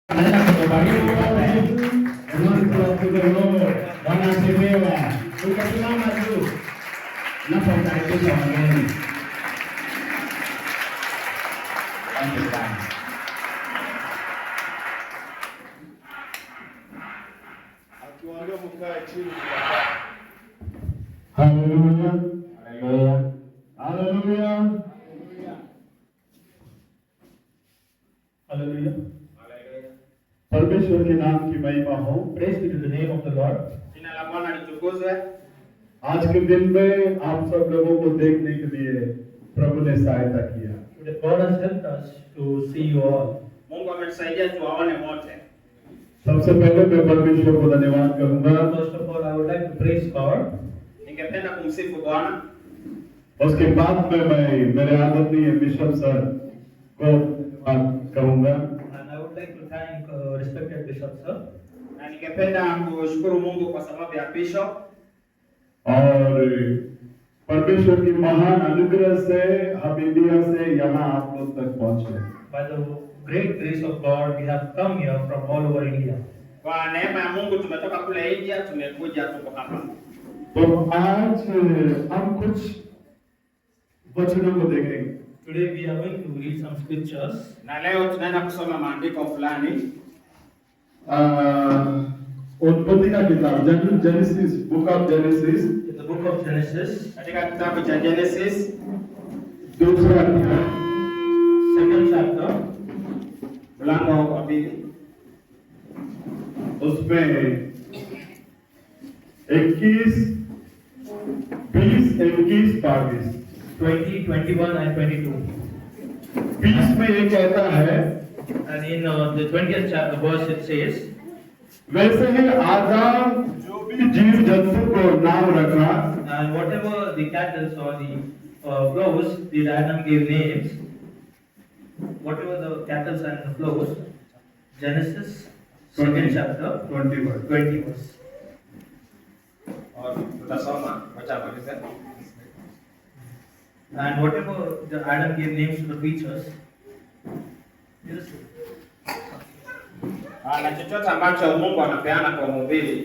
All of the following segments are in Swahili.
Naenda kutobariki wote. Mungu to the Lord. Bwana asifiwe. Ukasimama juu. Napokaribisha wageni. Asante sana. Akiwaambia mkae chini. Haleluya. Haleluya. Haleluya. Hallelujah. परमेश्वर के नाम की महिमा हो। Praise be to the name of the Lord. Jina la Bwana litukuzwe. आज के दिन में आप सब लोगों को देखने के लिए प्रभु ने सहायता किया। Today God has helped us to see you all. Mungu ametusaidia tuwaone wote. सबसे पहले मैं परमेश्वर को धन्यवाद करूंगा। First of all, I would like to praise God. Ningependa kumsifu Bwana. उसके बाद में मैं मेरे आदरणीय बिशप सर को धन्यवाद कहूंगा। And I would like to thank respected Bishop sir. Na ningependa kushukuru Mungu kwa sababu ya Bishop. और परमेश्वर की महान अनुग्रह से हम इंडिया से यहाँ आप लोग तक पहुँचे। By the great grace of God, we have come here from all over India. Kwa neema ya Mungu tumetoka kule India, tumekuja tuko hapa. तो आज हम कुछ वचनों को देखेंगे। Today we are going to read some scriptures. Na leo tunaenda kusoma maandiko fulani. उत्पत्ति का किताब genesis, book of genesis, In the book of Genesis, Katika kitabu cha Genesis, दूसरा अध्याय, second chapter, mlango wa pili. उसमें 21, 20, 21, 22। 20, 21 and 22. 20 में ये कहता है, And in the 20th chapter verse it says, वैसे ही आदम जो भी जीव जंतु को नाम रखा, and whatever the cattle or the flowers, the Adam gave names. Whatever the cattle and the flowers, Genesis, second chapter, 20 वर्ष। 20 verse. और tutasoma wacha malize. And whatever the Adam gave names to the creatures, yes, Na chochote ambacho Mungu anapeana kwa mhubiri,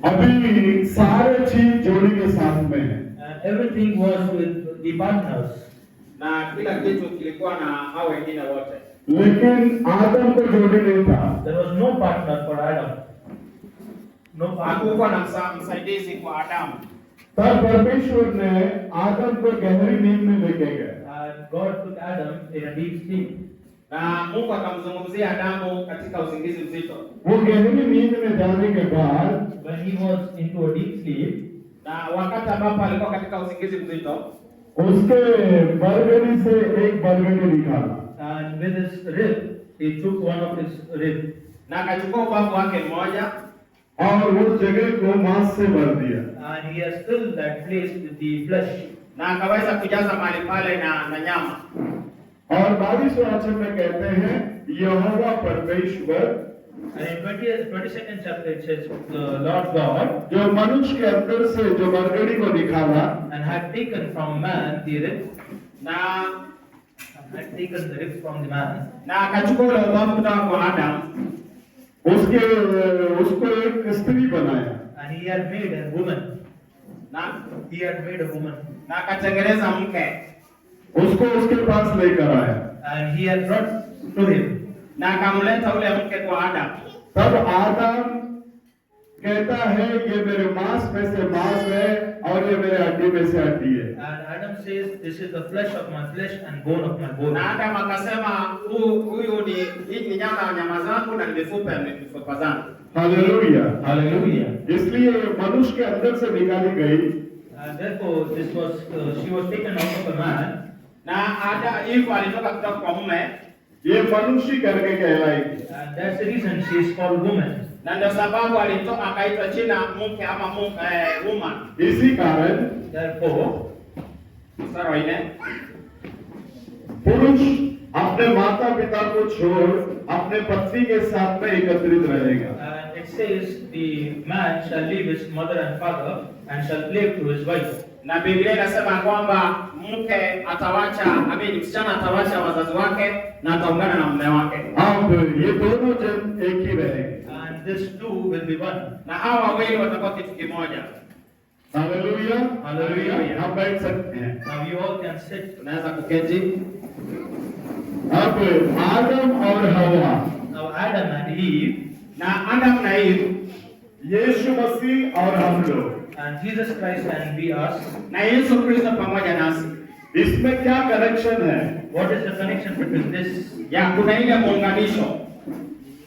अभी सारे चीज जोड़ी के साथ में है। and everything was with the partners. na kila kitu kilikuwa na hao wengine wote, लेकिन आदम को जोड़ी नहीं था। There was no partner for Adam. No partner. hakukuwa na msaidizi kwa Adamu. तब परमेश्वर ने आदम को गहरी नींद में लेके गए। And God took Adam in a deep sleep. Na Mungu akamzungumzia Adamu katika usingizi mzito, वो गहरी नींद में जाने के बाद When he was into a deep sleep, na wakati ambapo alikuwa katika usingizi mzito, उसके बरगदी से एक बरगदी निकाला and with his rib, he took one of his rib, na akachukua ubavu wake mmoja और उस जगह को मांस से भर दिया। and he has filled that place with the flesh. na akaweza kujaza mahali pale na nyama. और 22वें वचन में कहते हैं यहोवा परमेश्वर And in 22nd chapter it says, the Lord God, जो मनुष्य के अंदर से जो बरगदी को निकाला and had taken from man the rib, na had taken the rib from the man, na akachukua ule ubavu kutoka kwa Adamu उसको एक स्त्री बनाया and he had made a woman. na He had made a woman, na akatengeneza mke उसको उसके पास लेकर आया। and he had brought to him. na akamleta ule mke kwa Adamu. तब आदम कहता है ये मेरे मांस में से मांस है और ये मेरे हड्डी में से हड्डी है। And Adam says, this is the flesh of my flesh and bone of my bone. Na Adamu akasema huyu ni hii ni nyama ya nyama zangu na ni mifupa ya mifupa zangu. Hallelujah. Hallelujah. इसलिए मनुष्य के अंदर से निकाली गई And therefore, this was she was taken out of a man, Na Eva alitoka kutoka kwa mume, ये मनुष्य करके कहलाएगी। and that's the reason she is called woman. na ndio sababu alitoka akaitwa jina mke ama woman. इसी कारण Therefore, Mstari wa 4, पुरुष अपने माता पिता को छोड़ अपने पत्नी के साथ में एकत्रित रहेगा। and it says the man shall leave his mother and father and shall cleave to his wife. na Biblia inasema kwamba mke msichana atawacha wazazi wake na ataungana na mume wake. अब ये दोनों जन these two will be one. na hawa wawili watakuwa kitu kimoja. Hallelujah Hallelujah. हम बैठ सकते हैं। Now you all can sit. Tunaweza kuketi. अब आदम और हवा, Now Adam and Eve Na Adam na Eve यीशु मसीह और हम लोग, and Jesus Christ and we us. na Yesu Kristo pamoja nasi. इसमें क्या कनेक्शन है? What is the connection between this? Ya kuna ile muunganisho.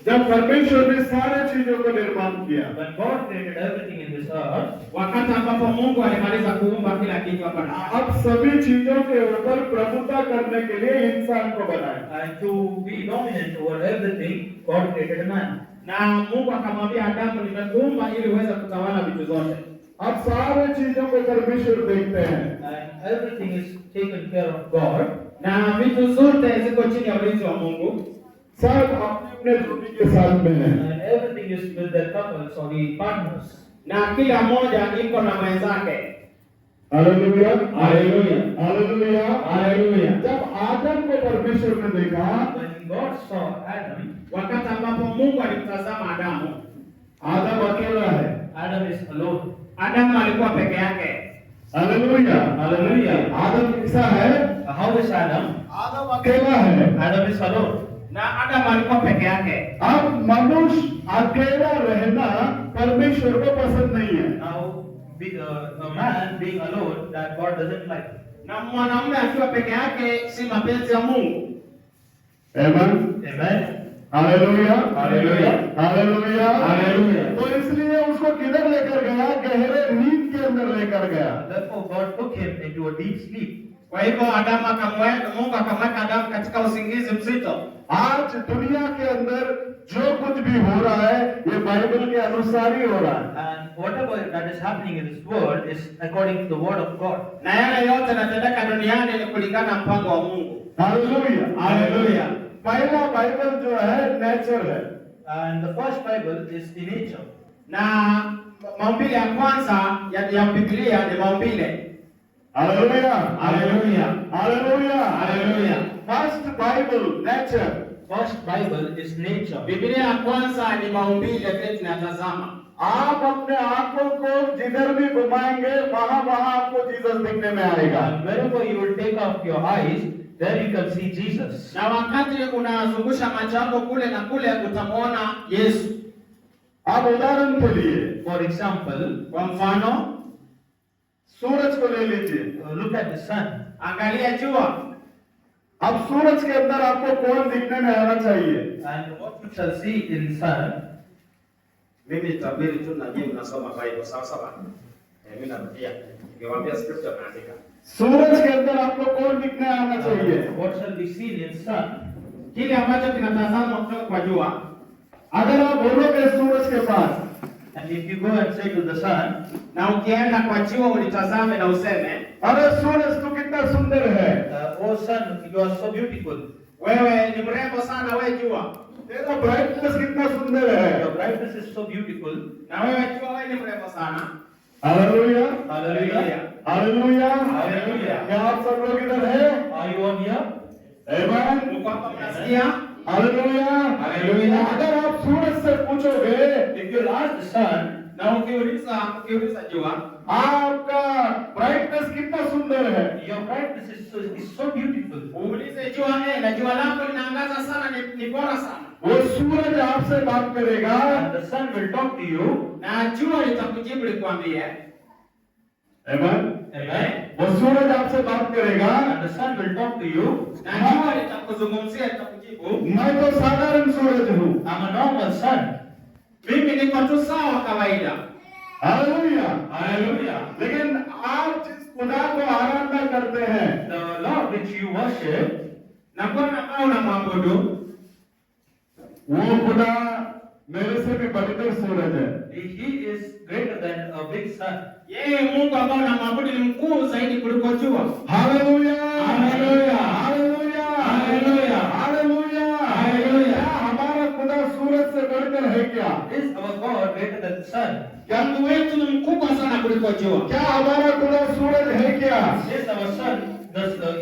जब परमेश्वर ने सारे चीजों को निर्माण किया, When God created everything in this earth, Wakati ambapo Mungu alimaliza kuumba kila kitu hapa duniani. अब सभी चीजों के ऊपर प्रभुता करने के लिए इंसान को बनाया। and to be dominant over everything, God created man. Na Mungu akamwambia Adamu, nimekuumba ili uweze kutawala vitu zote. अब सारे चीजों को परमेश्वर देखते हैं। And everything is taken care of God. Na vitu zote ziko chini ya ulinzi wa Mungu. सब अपने ड्यूटी के साथ में हैं। And everything is with their couples or the partners. Na kila mmoja iko na mwenzake. Hallelujah, hallelujah, hallelujah, hallelujah. जब आदम को परमेश्वर ने देखा, When God saw Adam, Wakati ambapo Mungu alimtazama Adamu, आदम अकेला है। Adam is alone. Adamu alikuwa peke yake. Hallelujah, hallelujah. आदम कैसा है? How is Adam? आदम अकेला है। Adam is alone. Na Adamu alikuwa peke yake. अब मनुष्य अकेला रहना परमेश्वर को पसंद नहीं है। Now, a man being alone, that God doesn't like. Na mwanamume akiwa peke yake si mapenzi ya Mungu. Amen, Amen. Hallelujah, hallelujah, hallelujah, hallelujah. तो इसलिए उसको किधर लेकर गया? गहरे नींद के अंदर लेकर गया। Therefore, God took him into a deep sleep. Kwa hivyo Mungu akamweka Adamu katika usingizi mzito. आज दुनिया के अंदर जो कुछ भी हो रहा है, ये बाइबल के अनुसार ही हो रहा है। And whatever that is happening in this world is according to the word of God. Na yale yote yanatendeka duniani ni kulingana na mpango wa Mungu. Hallelujah, hallelujah. पहला बाइबल जो है नेचर है। And the first Bible is the nature. Na maumbile ya kwanza ya Biblia ni maumbile. Hallelujah, hallelujah, hallelujah, hallelujah. First Bible nature. First Bible is nature. Biblia ya kwanza ni maumbile vile tunatazama. आप अपने आंखों को जिधर भी घुमाएंगे, वहां वहां आपको जीसस दिखने में आएगा। And wherever you will take off your eyes, there you can see Jesus. Na wakati unazungusha macho yako kule na kule utamwona Yesu. आप उदाहरण के लिए For example, Kwa mfano, सूरज को ले लीजिए। look at the sun. angalia jua. अब सूरज के अंदर आपको कौन दिखने में आना चाहिए? And what you shall see in sun, Mimi tabiri tu na nyinyi mnasoma Bible sawa sawa. Mimi narudia. Niwaambia scripture naandika. सूरज के अंदर आपको कौन दिखने आना चाहिए? what shall be seen in sun? Kile ambacho kinatazama kutoka kwa jua. अगर आप बोलोगे सूरज के पास, And if you go and say to the sun, Na ukienda kwa jua ulitazame na useme, अरे सूरज तू कितना सुंदर है, oh sun, you are so beautiful. wewe ni mrembo sana wewe jua. तेरा ब्राइटनेस कितना सुंदर है। Your brightness is so beautiful. Na wewe jua wewe ni mrembo sana. Hallelujah, Hallelujah. Hallelujah, hallelujah. क्या आप सब लोग इधर हैं? Are you on here? Amen, Mko hapa mnasikia? Hallelujah, hallelujah. अगर आप सूरज से पूछोगे, If you ask the sun, Na ukiuliza jua, आपका ब्राइटनेस कितना सुंदर है, your brightness is so beautiful. uulize jua na jua lako linaangaza sana ni bora sana. वो सूरज आपसे बात करेगा, And the sun will talk to you. Na jua litakujibu likwambie, आमेन, Amen. वो सूरज आपसे बात करेगा, And the sun will talk to you. na jua litakuzungumzia litakujibu, मैं तो साधारण सूरज हूँ। I'm a normal sun. mimi niko tu sawa kawaida. Hallelujah, Hallelujah. लेकिन आप जिस खुदा को आराधना करते हैं, The Lord which you worship, Na Bwana ambao unamwabudu, वो खुदा मेरे से भी बढ़कर सूरज है। He is greater than a big sun. yeye Mungu ambao unamwabudu ni mkuu zaidi kuliko jua. Hallelujah, hallelujah, hallelujah, hallelujah, hallelujah, hallelujah. क्या हमारा खुदा सूरज से बढ़कर है क्या? Is our God greater than the sun? Mungu wetu ni mkubwa sana kuliko jua. क्या हमारा खुदा सूरज है क्या? Is our sun,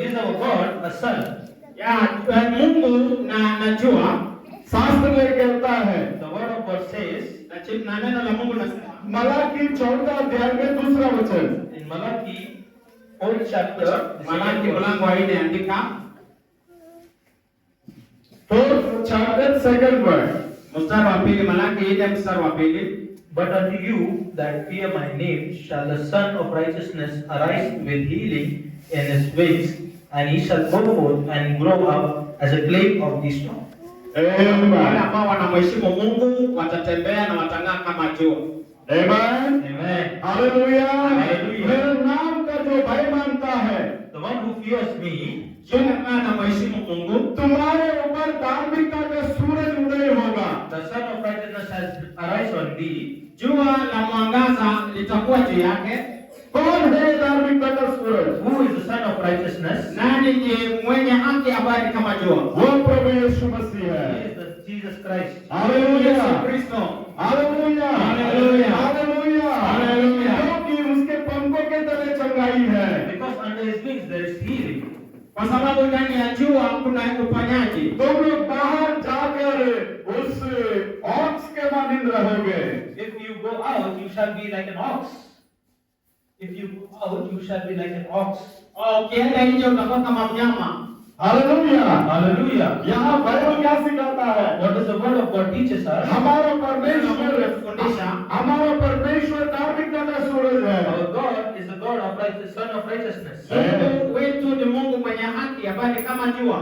is our God a sun? Mungu na jua, शास्त्र में कहता है, The word of God says, na neno la Mungu nasema Malachi 14 अध्याय में दूसरा वचन, In Malachi, 4th chapter, Malaki mlango wa 4 andika 4th chapter 2nd verse. mstari wa 2, Malaki 4 mstari wa 2. But unto you that fear my name shall the Son of Righteousness arise with healing in his wings, and he shall go forth and grow up as a glade of the storm. Wale Amen. ambao wanamheshimu Mungu watatembea na watang'aa kama jua. Amen. Amen. Hallelujah. Hallelujah. मेरे नाम का जो भय मानता है, The one who fears me, Yule ambaye anamheshimu Mungu, तुम्हारे ऊपर धार्मिकता का सूरज उदय होगा। the Son of Righteousness has arisen on thee. jua la mwangaza litakuwa juu yake. कौन है धार्मिकता का सूरज? Who is the Son of Righteousness? Nani ndiye mwenye haki ambaye ni kama jua? वो प्रभु यीशु मसीह He है। is the Jesus Christ. Hallelujah. Yesu Kristo. Hallelujah. Hallelujah. Hallelujah. Hallelujah. क्योंकि उसके पंखों के तले चंगाई है। Because under his wings there is healing. Kwa sababu ndani ya jua kuna uponyaji. तुम लोग बाहर जाकर उस ऑक्स के मानिंद रहोगे। If you go out, you shall be like an ox. If you go out, you shall be like an ox. Ukienda nje utakuwa kama mnyama. Hallelujah. Hallelujah. यहाँ बाइबल क्या सिखाता है? What does the word of God teaches us? हमारा परमेश्वर Fundisha. हमारा परमेश्वर धार्मिकता का सूरज है। Our God is the God of righteousness, Son of righteousness. Mungu wetu ni Mungu mwenye haki ambaye ni kama jua.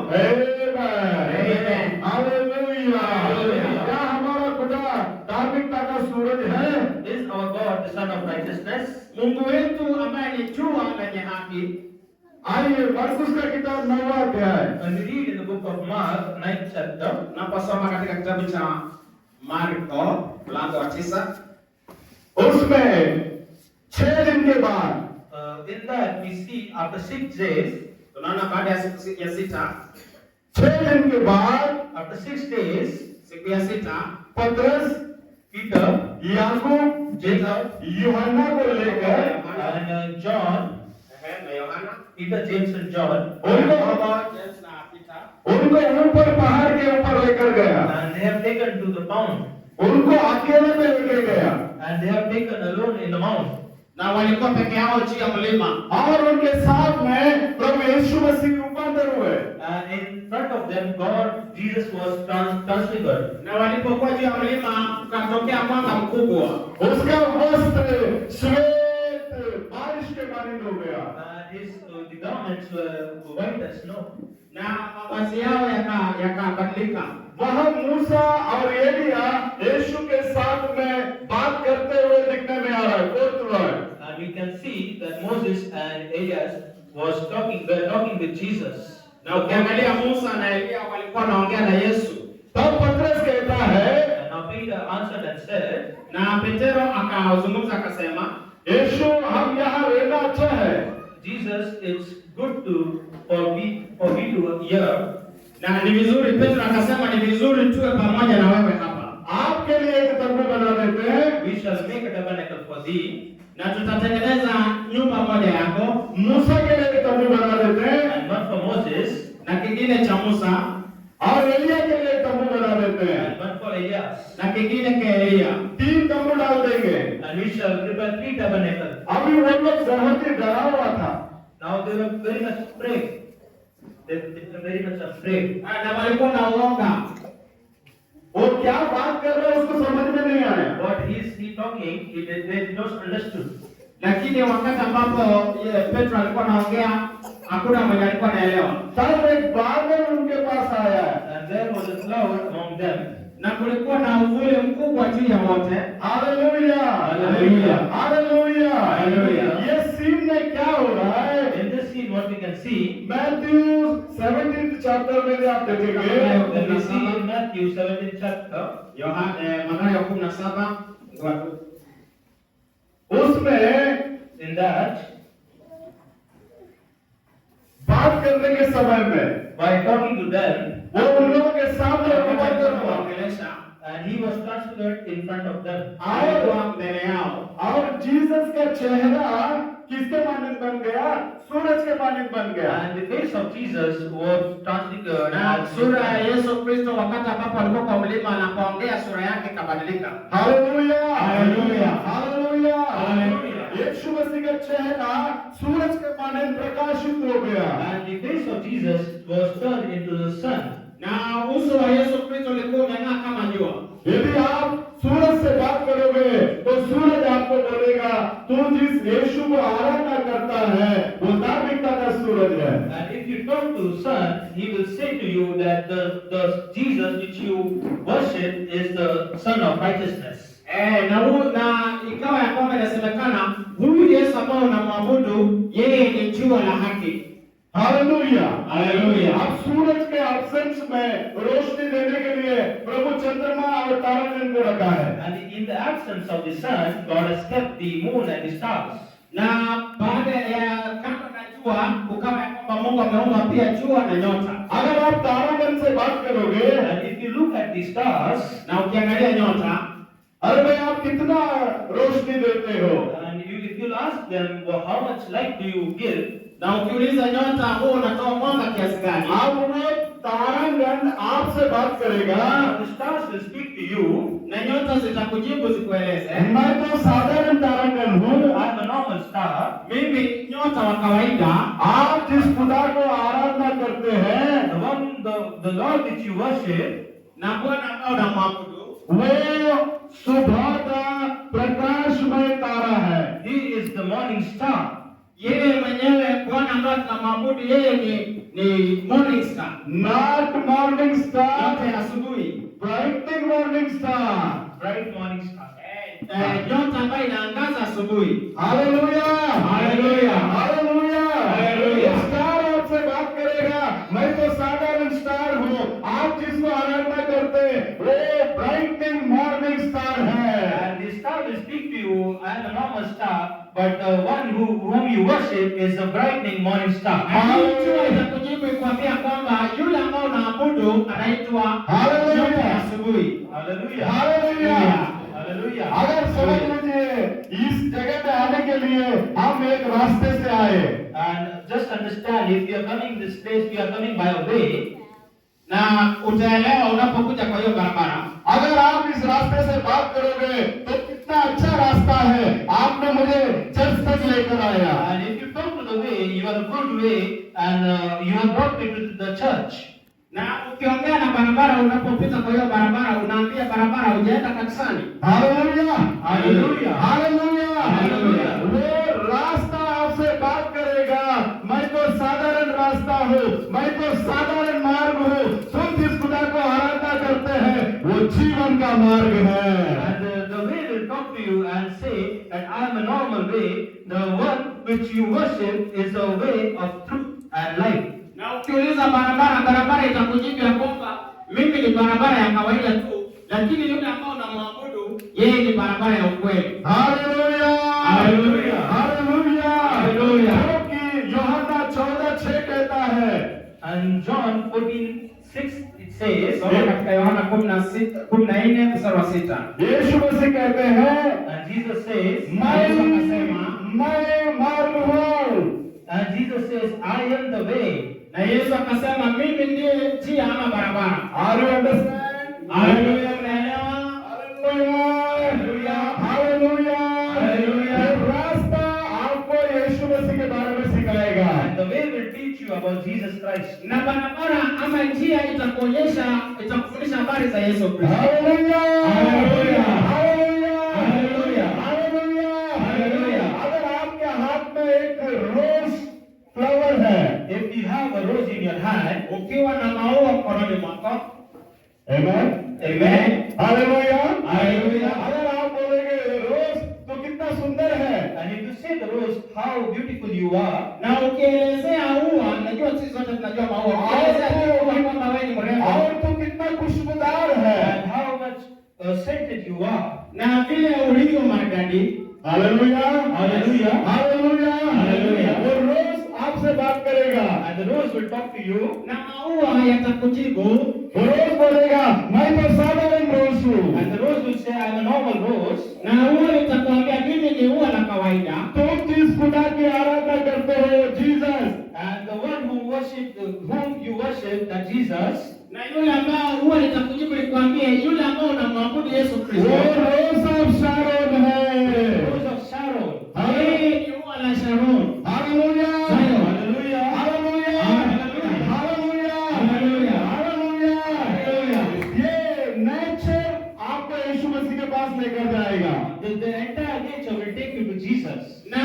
Amen. Hallelujah. Hallelujah. क्या हमारा खुदा धार्मिकता का सूरज है? Is our God the Son of righteousness? Mungu wetu ambaye ni jua lenye haki. आइए मरकुस का किताब 9वां अध्याय। When we read in the book of Mark, 9th chapter, Naposoma katika kitabu cha Marko mlango wa 9, उसमें 6 दिन के बाद in that we see after 6 days, tunaona baada ya siku ya 6, 6 दिन के बाद after 6 days, siku ya 6 पतरस, Peter याकूब, Jacob यूहन्ना को लेकर and John, na Yohana, Peter, James and John, उनको James na Peter, उनको ऊपर पहाड़ के ऊपर लेकर गया। and they have taken to the mount, उनको अकेले में लेके गया and they have taken alone in the mount. na walikuwa peke yao juu ya mlima, और उनके साथ में प्रभु यीशु मसीह रूपांतर हुए। And in front of them, God, Jesus was transfigured. na walipokuwa juu ya mlima ukatokea mwanga mkubwa, उसका वस्त्र श्वेत बारिश के मानिंद हो गया। The garments were white as snow. na mavazi yao yakabadilika. वह मूसा और एलिया यीशु के साथ में बात करते हुए दिखने में आ रहा है। Fourth word, And we can see that Moses and Elias were talking with Jesus. Na ukiangalia Musa na Elia walikuwa wanaongea na Yesu. तब पतरस कहता है, And now Peter answered and said, Na Petero akazungumza akasema, यीशु हम यहाँ रहना अच्छा है, Jesus, it's good for me to hear. na ni vizuri. Petro akasema ni vizuri tuwe pamoja na wewe hapa, आपके लिए एक तंबू बना देते हैं, We shall make a tabernacle for thee, na tutatengeneza nyumba moja yako, मूसा के लिए एक तंबू बना देते हैं and one for Moses, na kingine cha Musa, और एलिया के लिए एक तंबू बना देते हैं। and one for Elias. na kingine kwa Elia. 3 तंबू डाल देंगे। And we shall prepare 3 tabernacles. अभी वो लोग बहुत ही डरा हुआ था। Now they were very much afraid. They were very much afraid. Na walikuwa na uoga. वो क्या बात कर रहे हैं उसको समझ में नहीं आया। What is he talking? They did not understood. Lakini wakati ambapo Petro alikuwa anaongea, hakuna mwenye alikuwa anaelewa. तब एक बादल उनके पास आया And there was a cloud among them. Na kulikuwa na uvuli mkubwa juu ya wote. Hallelujah, hallelujah, hallelujah, hallelujah. ये सीन में क्या हो रहा है? In this scene, what we can see, Matthew 17th chapter में आप देखेंगे, when we see in Matthew 17th chapter, Mathayo 17 उसमें in that, बात करने के समय में by talking to them, वो उन लोगों के सामने रूपांतर हुआ kuongelesha and he was transfigured in front of them. alikuwa mbele yao, और जीसस का चेहरा किसके मानद बन गया? सूरज के मानद बन गया। And the face of Jesus was transfigured Na as sura ya Yesu Kristo wakati ambapo alikuwa kwa mlima anapoongea sura yake ikabadilika. Hallelujah, hallelujah, hallelujah, hallelujah. यीशु मसीह का चेहरा सूरज के मानद प्रकाशित हो गया। And the face of Jesus was turned into the sun. Na uso wa Yesu Kristo ulikuwa unang'aa kama jua. यदि आप सूरज से बात करोगे तो सूरज आपको बोलेगा तू जिस यीशु को आराधना करता है वो धार्मिकता का सूरज है। And if you talk to the sun, he will say to you that the Jesus which you worship is the son of righteousness. Na ikawa ya kwamba inasemekana huyu Yesu ambao unamwabudu yeye ni jua la haki. Hallelujah, hallelujah. अब सूरज के एब्सेंस में रोशनी देने के लिए प्रभु चंद्रमा और तारागण को रखा है। And in the absence of the sun, God has kept the moon and the stars. Na baada ya kando na jua ukawa ya kwamba Mungu ameumba pia jua na nyota. अगर आप तारागण से बात करोगे And if you look at the stars, Na ukiangalia nyota, अरे भाई आप कितना रोशनी देते हो? and if you'll ask them, well, how much light do you give? na ukiuliza nyota huo unatoa mwanga kiasi gani? आप उन्हें तारागण आपसे बात करेगा, The stars will speak to you. Na nyota zitakujibu zikueleze. मैं तो साधारण तारागण हूँ। I'm a normal star. Mimi nyota wa kawaida. आप जिस खुदा को आराधना करते हैं The one, the Lord which you worship, Na Bwana ambao unamwabudu वो सुबह का प्रकाशमय तारा है। He is the morning star. yeye mwenyewe Bwana ambao tunamwabudu yeye ni morning star. Not morning star, Nyota ya asubuhi. Brightening morning star. Bright morning star. Nyota ambayo inaangaza asubuhi. Hallelujah, hallelujah, hallelujah, hallelujah. Star आपसे बात करेगा, मैं तो साधारण स्टार हूँ। आप जिसको आराधना करते वो ब्राइटनिंग मॉर्निंग स्टार है। And the star will speak to you. I am a normal star, but the one whom you worship is a brightening morning star. Jua itakujibu ikwambia kwamba yule ambao unaabudu anaitwa hallelujah, nyota ya asubuhi. Hallelujah. Hallelujah. Hallelujah. अगर समझ लीजिए इस जगह पे आने के लिए हम एक रास्ते से आए, And just understand, if you are coming this place, you are coming by a way. Na utaelewa unapokuja kwa hiyo barabara. अगर आप इस रास्ते से बात करोगे तो कितना अच्छा रास्ता है, आपने मुझे चर्च तक लेकर आया। And if you come to the way, you are a good way, and you have brought me to the church. Na ukiongea na barabara unapopita kwa hiyo barabara unaambia barabara hujaenda kanisani. Hallelujah, hallelujah, hallelujah, hallelujah. वो रास्ता आपसे बात करेगा, मैं तो साधारण रास्ता हूँ, मैं तो साधारण मार्ग हूँ। तुम जिस खुदा को आराधना करते हैं वो जीवन का मार्ग है। And the way will talk to you and say that I am a normal way. The one which you worship is a way of truth and life. Na ukiuliza barabara itakujibu ya kwamba mimi ni barabara ya kawaida tu, lakini yule ambao unamwabudu yeye ni barabara ya ukweli. Hallelujah, hallelujah, hallelujah, hallelujah. क्योंकि यूहन्ना 14:6 कहता है, And John 14:6 it says, Soma katika Yohana 14 mstari wa 6. यीशु मसीह कहते हैं, and Jesus says, मैं मार्ग हूँ। and Jesus says, I am the way. Na Yesu akasema mimi ndiye njia ama barabara. Are you understand? Haleluya, mnaelewa? Hallelujah, hallelujah, hallelujah. रास्ता आपको यीशु मसीह के बारे में सिखाएगा। And the way will teach you about Jesus Christ. Na barabara ama njia itakufundisha habari za Yesu Kristo. Hallelujah, hallelujah, hallelujah, hallelujah, hallelujah, hallelujah. अगर आपके हाथ में एक रोज फ्लावर है, If you have a rose in your hand, Ukiwa na maua mkononi mwako. Amen, Amen. Hallelujah, hallelujah. अगर आप बोलेंगे रोज तो कितना सुंदर है, and if you say the rose, how beautiful you are, Na ukielezea ua, najua sisi sote tunajua maua. Ukielezea tu ua kwamba wewe ni mrembo. और तू कितना खुशबूदार है। and how much scented you are, Na vile ulivyo maridadi. Hallelujah, hallelujah, hallelujah, hallelujah. वो रोज आपसे बात करेगा, and the rose will talk to you, Na maua yatakujibu. वो रोज बोलेगा मैं तो साधारण रोज हूँ। and the rose will say, I am a normal rose. Na ua litakwambia mimi ni ua la kawaida. तुम जिस जिस खुदा की आराधना करते हो, Jesus, and the one whom you worship, that Jesus, na yule ambao huwa nitakujibu nikwambie, yule ambao unamwabudu Yesu वो Kristo, रोज of Sharon है। Rose of Sharon. yeye ni ua la Sharon. Hallelujah, Hallelujah. Hallelujah, hallelujah, Hallelujah. Hallelujah. ये नेचर आपको यीशु मसीह के पास लेकर जाएगा। The entire nature will take you to Jesus. Na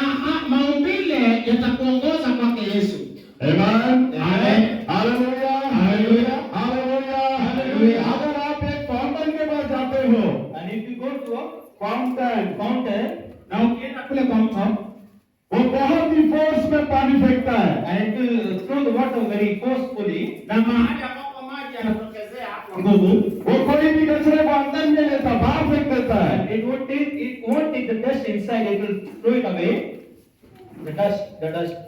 maumbile yatakuongoza kwake Yesu. Amen. Amen. Hallelujah, hallelujah, hallelujah, hallelujah. अगर आप एक फाउंटेन के पास जाते हो, And if you go to a fountain, Na ukienda kule kwa mto, वो बहुत ही फोर्स में पानी फेंकता है। and it will throw the water very forcefully, na mahali ambapo maji yanatokezea kwa nguvu, वो कोई भी कचरे को अंदर नहीं लेता, बाहर फेंक देता है। and it won't take the dust inside, it will throw it away. The dust,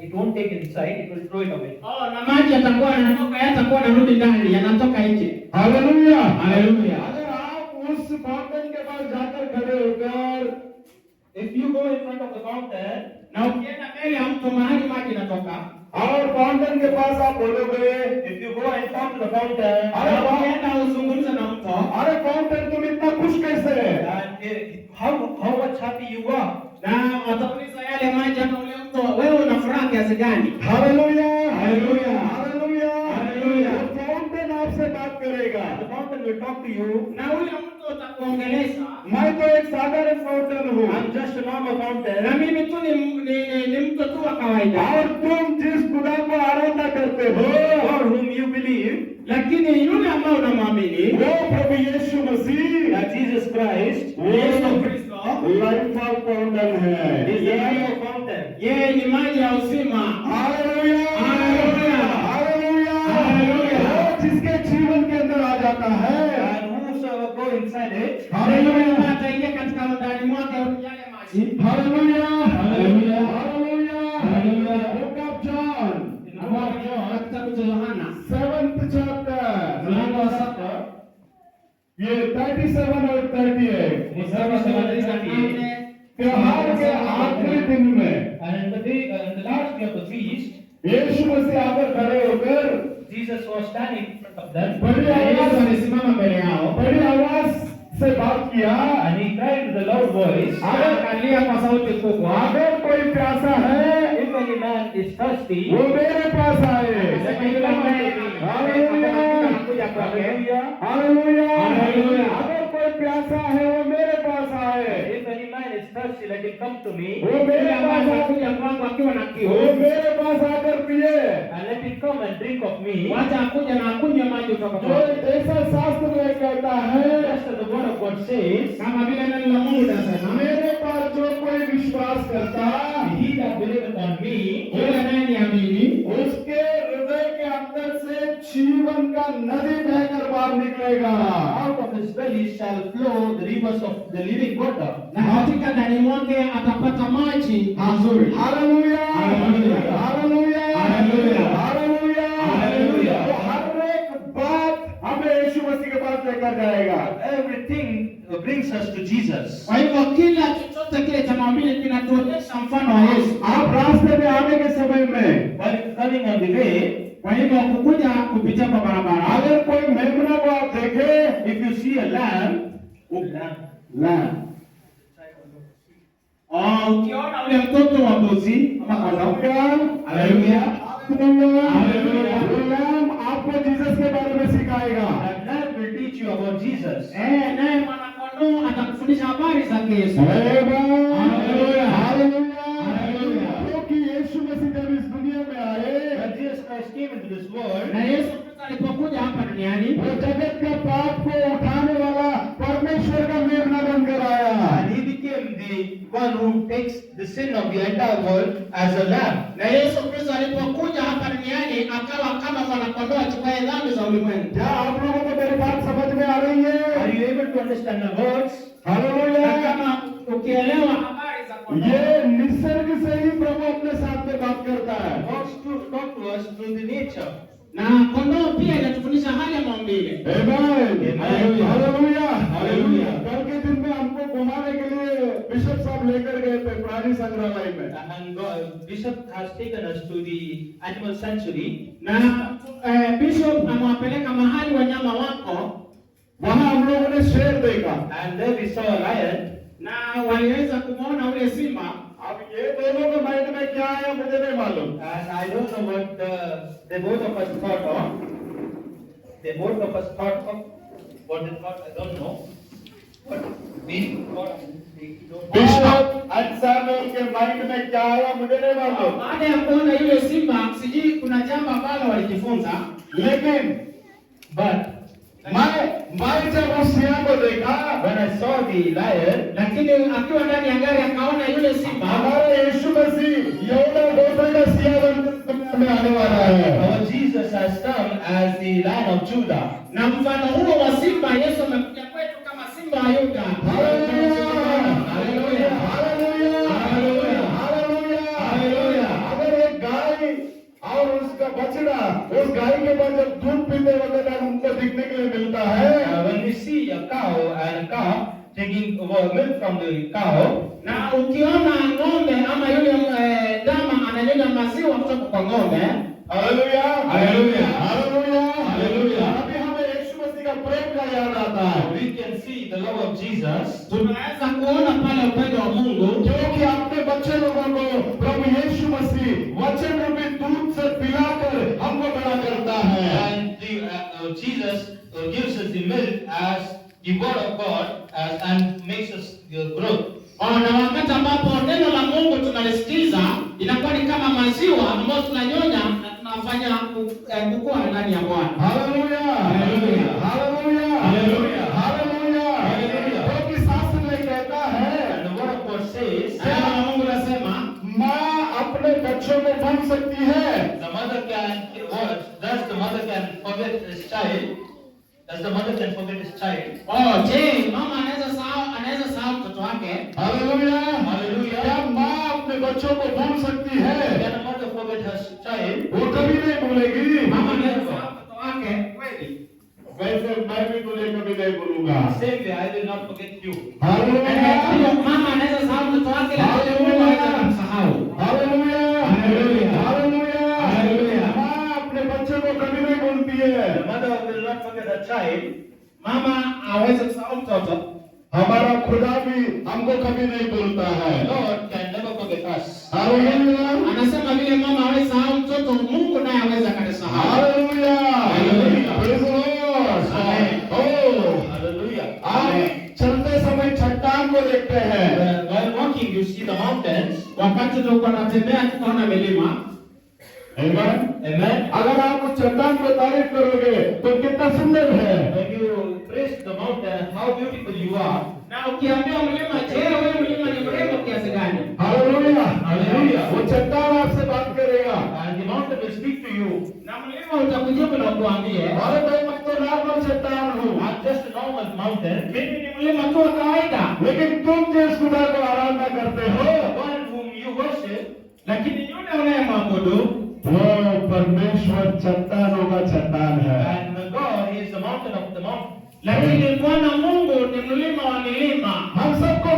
it won't take it inside, it will throw it away. na maji yatakuwa yanatoka, yatakuwa yanarudi ndani, yanatoka nje. Hallelujah, hallelujah. अगर आप उस फाउंटेन के पास जाकर खड़े होकर, If you go in front of the fountain, Na ukienda mbele ya mto mahali maji yanatoka, और फाउंटेन के पास आप बोलोगे, if you go and talk to the fountain, अरे na ukienda uzungumze na mto, अरे फाउंटेन तुम इतना खुश कैसे है? and how much happy you are. na watauliza yale maji hapa ule mto, wewe una furaha kiasi gani? Hallelujah, hallelujah, hallelujah, hallelujah. वो फाउंटेन आपसे बात करेगा। The fountain will talk to you. Na ule mto utakuongelesha. मैं तो एक साधारण फाउंटेन हूँ, I'm just a normal Na fountain. mimi tu ni mto tu wa kawaida. और तुम जिस खुदा को आराधना करते हो, God whom you believe, Lakini yule ambao unamwamini, वो प्रभु यीशु मसीह that Jesus Christ, Yesu Kristo, life of fountain है। is the life of fountain. yeye ni maji ya uzima. Hallelujah, hallelujah, hallelujah, hallelujah. वो जिसके जीवन के अंदर आ जाता है, And whosoever go inside it, Yule ataingia katika ndani mwake yale maji. Hallelujah, hallelujah, hallelujah, hallelujah. Book of John, Na kitabu cha Yohana 7th chapter, mlango wa 7 ये 37 और 38, mstari wa 38 त्योहार के आखिरी दिन में and in the last day of the feast, यीशु मसीह आकर खड़े होकर Jesus was standing in front of them, बड़ी Yesu आवाज alisimama mbele yao, बड़ी आवाज से बात किया, and he cried with a loud voice, akalia kwa sauti kubwa, अगर कोई प्यासा है if any man is thirsty, वो मेरे पास आए। sema yule ambaye anakuja kwake, hallelujah, hallelujah. अगर कोई प्यासा है वो मेरे पास आए, if any man is thirsty, let him come to me, वो yule मेरे ambaye पास anakuja kwangu akiwa na kiu, वो मेरे पास आकर पिए। and let him come and drink of me. wacha akuja na akunywe maji kutoka जो kwangu. ऐसा शास्त्र में कहता है, Just as the word of God says, Kama vile neno la Mungu linasema, मेरे पास जो कोई विश्वास करता, he that believeth on me, yule anayeniamini उसके हृदय के अंदर से जीवन का नदी बहकर बाहर निकलेगा। out of his belly shall flow the rivers of the living water. na katika ndani mwake atapata maji mazuri. Hallelujah, hallelujah, hallelujah, hallelujah, hallelujah, hallelujah. तो हर एक बात हमें यीशु मसीह के पास लेकर जाएगा। Everything brings us to Jesus. Kwa hivyo kila chochote kile cha maumbile kinatuonyesha mfano wa Yesu. आप रास्ते में आने के समय में While coming on the way, Kwa hivyo kukuja kupitia kwa barabara, अगर कोई मेमना को आप देखें, if you see a lamb, lamp, ukiona ule mtoto wa mbuzi ama kondoo, hallelujah, hallelujah, hallelujah, वो लैम्प आपको जीसस के बारे में सिखाएगा। that lamb will teach you about Jesus. naye mwana kondoo atakufundisha habari zake Yesu. Hallelujah, hallelujah, hallelujah, क्योंकि यीशु मसीह जब इस दुनिया में आए, When Jesus Christ came into this world, Na Yesu Kristo alipokuja hapa duniani, वो जगत के पाप को उठाने वाला परमेश्वर का मेमना बनकर आया। and he became the one who takes the sin of the entire world as a lamb. na Yesu Kristo alipokuja hapa duniani akawa kama mwana kondoo achukuaye dhambi za ulimwengu. क्या आप लोगों को मेरी बात समझ में आ रही है? Are you able to understand the words? Na hallelujah, kama ukielewa habari za kondoo, ये निसर्ग से ही प्रभु अपने साथ में बात करता है। God talk to us through the nature. na kondoo pia inatufundisha hali ya maumbile. Amen, Amen. Hallelujah, hallelujah. कल के दिन में हमको घुमाने के लिए बिशप साहब लेकर गए थे प्राणी संग्रहालय में, And Bishop has taken us to the animal sanctuary. na bishop amewapeleka mahali wanyama wako, वहां हम लोगों ने शेर देखा। And there we saw a lion. na waliweza kumwona ule simba. अब ये दोनों के माइंड में क्या आया मुझे नहीं मालूम। And I don't know what they both of us thought of. They both of us thought of what they thought, I don't know. But we thought bishop and Samuel के माइंड में क्या आया मुझे नहीं मालूम। Baada ya kuona yule simba, sijui kuna jambo ambalo walijifunza, लेकिन but मैं जब उस सिंह को देखा, when I saw the lion, lakini akiwa ndani ya gari akaona yule simba. हमारे यीशु मसीह यहूदा गोत्र का सिंह में आने वाला है। our Jesus has come as the Lion of Judah. Na mfano huo wa simba Yesu amekuja kwetu kama simba wa Yuda. Hallelujah, hallelujah, hallelujah, hallelujah, hallelujah. अगर एक गाय और उसका बछड़ा उस गाय के बाद जब दूध पीते वक्त हमको दिखने के लिए मिलता है, When we see a cow and a calf taking milk from the cow, Na ukiona ng'ombe ama yule ndama ananyonya maziwa kutoka kwa ng'ombe, hallelujah, hallelujah, hallelujah, hallelujah. अभी हमें यीशु मसीह का प्रेम का याद आता है, we can see the love of Jesus. tunaweza kuona pale upendo wa Mungu, क्योंकि अपने बच्चे लोगों को प्रभु यीशु मसीह वचन रूपी दूध से पिलाकर हमको बड़ा करता है। And Jesus gives us the milk as the word of God and makes us grow. na wakati ambapo neno la Mungu tunalisikiza inakuwa ni kama maziwa ambayo tunanyonya na tunafanya kukua ndani ya Bwana. Hallelujah, hallelujah, hallelujah, hallelujah, hallelujah, hallelujah. क्योंकि शास्त्र में कहता है, And the word of God says, Neno la Mungu nasema माँ अपने बच्चों को बन सकती है, the mother can forget his child, as the mother can forget his child. je, mama anaweza sahau mtoto wake? Hallelujah, hallelujah. क्या माँ अपने बच्चों को भूल सकती है? Can a mother forget her child? वो कभी नहीं भूलेगी। Mama anaweza sahau mtoto wake kweli? वैसे मैं भी तुझे कभी नहीं भूलूंगा। Same way, I will not forget you. Hallelujah, Mama anaweza sahau mtoto wake lakini Mungu hawezi kumsahau. Hallelujah, hallelujah, hallelujah, hallelujah. माँ अपने बच्चे को कभी नहीं भूलती है। The mother will not forget her child. Mama hawezi kusahau mtoto. हमारा खुदा भी हमको कभी नहीं भूलता है। Lord can never forget us. Hallelujah, Anasema vile mama hawezi sahau mtoto, Mungu naye hawezi akanisahau. Hallelujah, hallelujah. Praise the Lord। Amen. ओह, Hallelujah. आप चलते समय चट्टान को देखते हैं। While walking, you see the mountains. Wakati tulikuwa tunatembea tukaona milima. Amen? Amen. अगर आप उस चट्टान को तारीफ करोगे तो कितना सुंदर है। When you praise the mountain, how beautiful you are. Na ukiambia mlima, je, wewe mlima ni mrembo kiasi gani? Hallelujah, hallelujah. वो चट्टान आपसे बात करेगा। And the mountain will speak to you. Na mlima utakujibu na kuambie, अरे भाई मैं तो नॉर्मल चट्टान हूँ, I'm just a normal mountain. mimi ni mlima tu wa kawaida. लेकिन तुम जिस खुदा को आराधना करते हो The one whom you worship, Lakini yule unayemwabudu वो परमेश्वर चट्टानों का चट्टान है। and God is the mountain of the mountain. lakini Bwana Mungu ni mlima wa milima. हम सबको